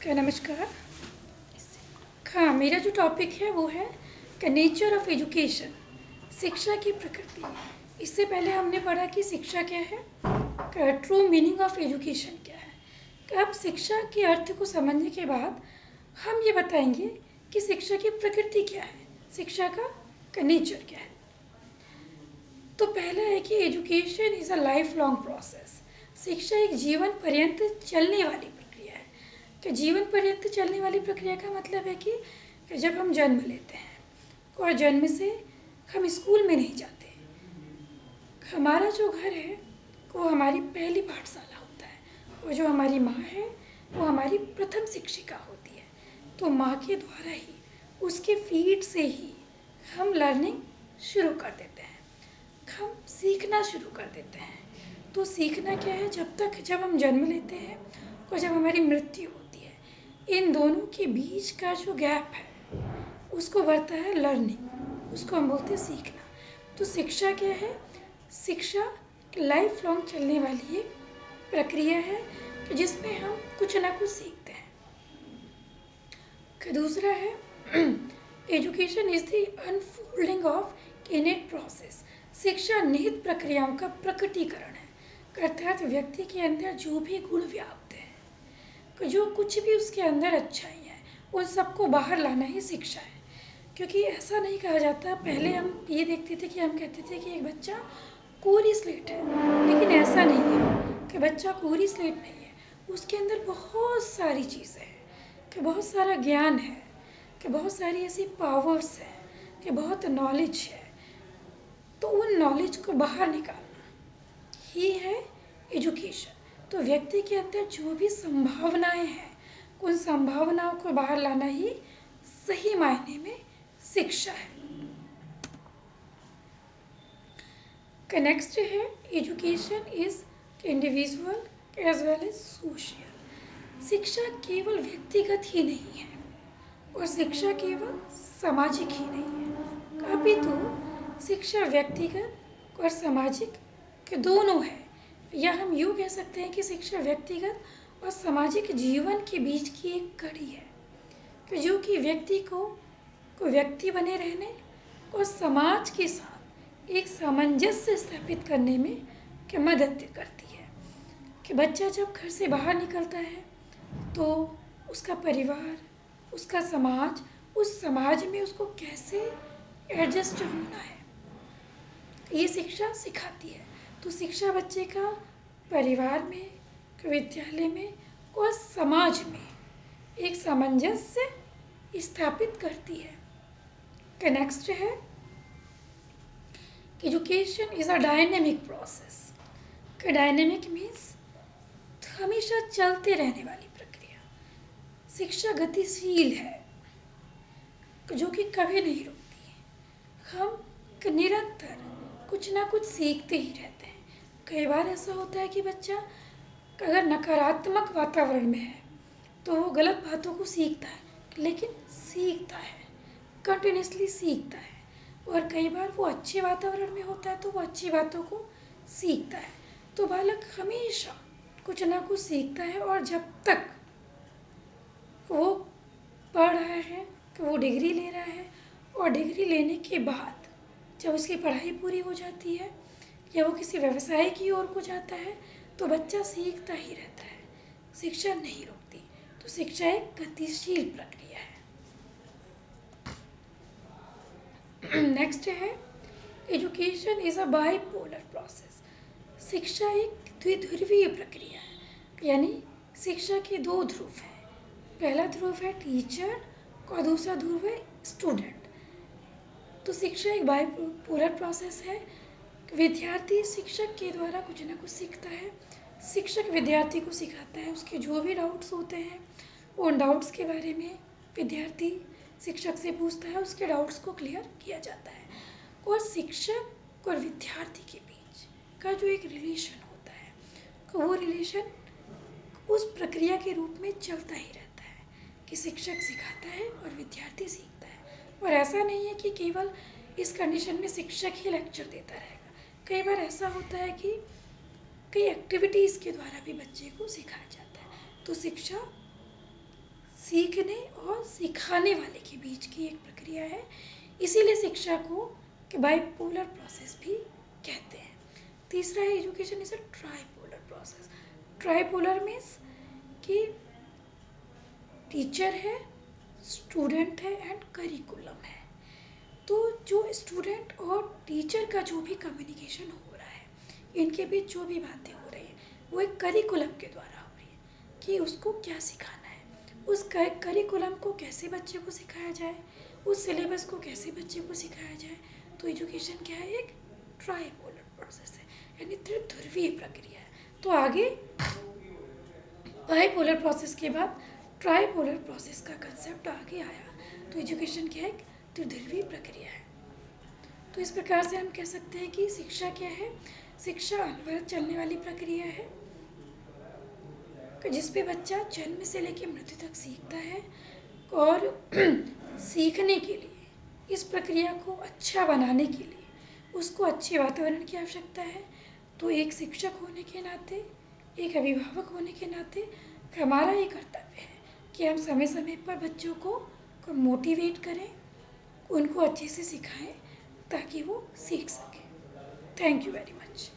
नमस्कार। हाँ, मेरा जो टॉपिक है वो है द नेचर ऑफ एजुकेशन, शिक्षा की प्रकृति। इससे पहले हमने पढ़ा कि शिक्षा क्या है, ट्रू मीनिंग ऑफ एजुकेशन क्या है। अब शिक्षा के अर्थ को समझने के बाद हम ये बताएंगे कि शिक्षा की प्रकृति क्या है, शिक्षा का नेचर क्या है। तो पहला है कि education is a life long process. शिक्षा एक जीवन पर्यंत चलने वाली प्रक्रिया है। कि जीवन पर्यंत चलने वाली प्रक्रिया का मतलब है कि जब हम जन्म लेते हैं और जन्म से हम स्कूल में नहीं जाते, हमारा जो घर है वो हमारी पहली पाठशाला होता है, और जो हमारी माँ है वो हमारी प्रथम शिक्षिका होती है। तो माँ के द्वारा ही, उसके फीड से ही हम लर्निंग शुरू कर देते हैं, हम सीखना शुरू कर देते हैं। तो सीखना क्या है, जब हम जन्म लेते हैं और जब हमारी मृत्यु होती है, इन दोनों के बीच का जो गैप है उसको बढ़ता है लर्निंग, उसको हम बोलते हैं सीखना। तो शिक्षा क्या है, शिक्षा लाइफ लॉन्ग चलने वाली एक प्रक्रिया है कि जिसमें हम कुछ ना कुछ सीखते हैं। दूसरा है education is the unfolding of इनेट process. शिक्षा निहित प्रक्रियाओं का प्रकटीकरण है, अर्थात व्यक्ति के अंदर जो भी गुण व्याप्त है, जो कुछ भी उसके अंदर अच्छाई है, उन सबको बाहर लाना ही शिक्षा है। क्योंकि ऐसा नहीं कहा जाता, पहले हम ये देखते थे कि हम कहते थे कि एक बच्चा कोरी स्लेट है, लेकिन ऐसा नहीं है कि बच्चा कोरी स्लेट नहीं है। उसके अंदर बहुत सारी चीज़ें हैं, कि बहुत सारा ज्ञान है, कि बहुत सारी ऐसी पावर्स हैं, कि बहुत नॉलेज है। तो उन नॉलेज को बाहर निकालना ही है एजुकेशन। तो व्यक्ति के अंदर जो भी संभावनाएं हैं, उन संभावनाओं को बाहर लाना ही सही मायने में शिक्षा है। नेक्स्ट है education is individual as well as social. शिक्षा केवल व्यक्तिगत ही नहीं है और शिक्षा केवल सामाजिक ही नहीं है, अपितु शिक्षा व्यक्तिगत और सामाजिक के दोनों है। या हम यूँ कह सकते हैं कि शिक्षा व्यक्तिगत और सामाजिक जीवन के बीच की एक कड़ी है, कि जो कि व्यक्ति को व्यक्ति बने रहने और समाज के साथ एक सामंजस्य स्थापित करने में की मदद करती है। कि बच्चा जब घर से बाहर निकलता है तो उसका परिवार, उसका समाज, उस समाज में उसको कैसे एडजस्ट होना है, ये शिक्षा सिखाती है। तो शिक्षा बच्चे का परिवार में, विद्यालय में और समाज में एक सामंजस्य स्थापित करती है। नेक्स्ट है education is a dynamic process. Dynamic means हमेशा चलते रहने वाली प्रक्रिया। शिक्षा गतिशील है, जो कि कभी नहीं रुकती है। हम निरंतर कुछ ना कुछ सीखते ही रहते हैं। कई बार ऐसा होता है कि बच्चा अगर नकारात्मक वातावरण में है तो वो गलत बातों को सीखता है, लेकिन सीखता है, कंटिन्यूसली सीखता है। और कई बार वो अच्छे वातावरण में होता है तो वो अच्छी बातों को सीखता है। तो बालक हमेशा कुछ ना कुछ सीखता है, और जब तक वो पढ़ रहा है, कि वो डिग्री ले रहा है, और डिग्री लेने के बाद जब उसकी पढ़ाई पूरी हो जाती है या वो किसी व्यवसाय की ओर को जाता है, तो बच्चा सीखता ही रहता है, शिक्षा नहीं रुकती। तो शिक्षा एक गतिशील प्रक्रिया है। नेक्स्ट है education is a bipolar process. शिक्षा एक द्विध्रुवीय प्रक्रिया है, यानी शिक्षा के दो ध्रुव हैं। पहला ध्रुव है टीचर और दूसरा ध्रुव है स्टूडेंट। तो शिक्षा एक बाइपोलर प्रोसेस है। विद्यार्थी शिक्षक के द्वारा कुछ ना कुछ सीखता है, शिक्षक विद्यार्थी को सिखाता है। उसके जो भी डाउट्स होते हैं उन डाउट्स के बारे में विद्यार्थी शिक्षक से पूछता है, उसके डाउट्स को क्लियर किया जाता है। और शिक्षक और विद्यार्थी के बीच का जो एक रिलेशन होता है, वो रिलेशन उस प्रक्रिया के रूप में चलता ही रहता है, कि शिक्षक सिखाता है और विद्यार्थी सीखता है। और ऐसा नहीं है कि केवल इस कंडीशन में शिक्षक ही लेक्चर देता रहेगा। कई बार ऐसा होता है कि कई एक्टिविटीज़ के द्वारा भी बच्चे को सिखाया जाता है। तो शिक्षा सीखने और सिखाने वाले के बीच की एक प्रक्रिया है। इसीलिए शिक्षा को बाइपोलर प्रोसेस भी कहते हैं। तीसरा है education is a tripolar process. Tripolar means कि टीचर है, स्टूडेंट है एंड करिकुलम है। तो जो स्टूडेंट और टीचर का जो भी कम्युनिकेशन हो रहा है, इनके बीच जो भी बातें हो रही हैं, वो एक करिकुलम के द्वारा हो रही है कि उसको क्या सिखाना है, उस करिकुलम को कैसे बच्चे को सिखाया जाए, उस सिलेबस को कैसे बच्चे को सिखाया जाए। तो एजुकेशन क्या है, एक ट्राइपोलर प्रोसेस है, यानी त्रिध्रुवीय प्रक्रिया है। तो आगे बाइपोलर प्रोसेस के बाद ट्राइपोलर प्रोसेस का कंसेप्ट आगे आया। तो एजुकेशन क्या है, एक त्रिध्रुवीय प्रक्रिया है। तो इस प्रकार से हम कह सकते हैं कि शिक्षा क्या है, शिक्षा अनवरत चलने वाली प्रक्रिया है जिस पे बच्चा जन्म से लेकर मृत्यु तक सीखता है। और सीखने के लिए, इस प्रक्रिया को अच्छा बनाने के लिए उसको अच्छे वातावरण की आवश्यकता है। तो एक शिक्षक होने के नाते, एक अभिभावक होने के नाते हमारा ये कर्तव्य है कि हम समय समय पर बच्चों को मोटिवेट करें, उनको अच्छे से सिखाएं ताकि वो सीख सकें। Thank you very much.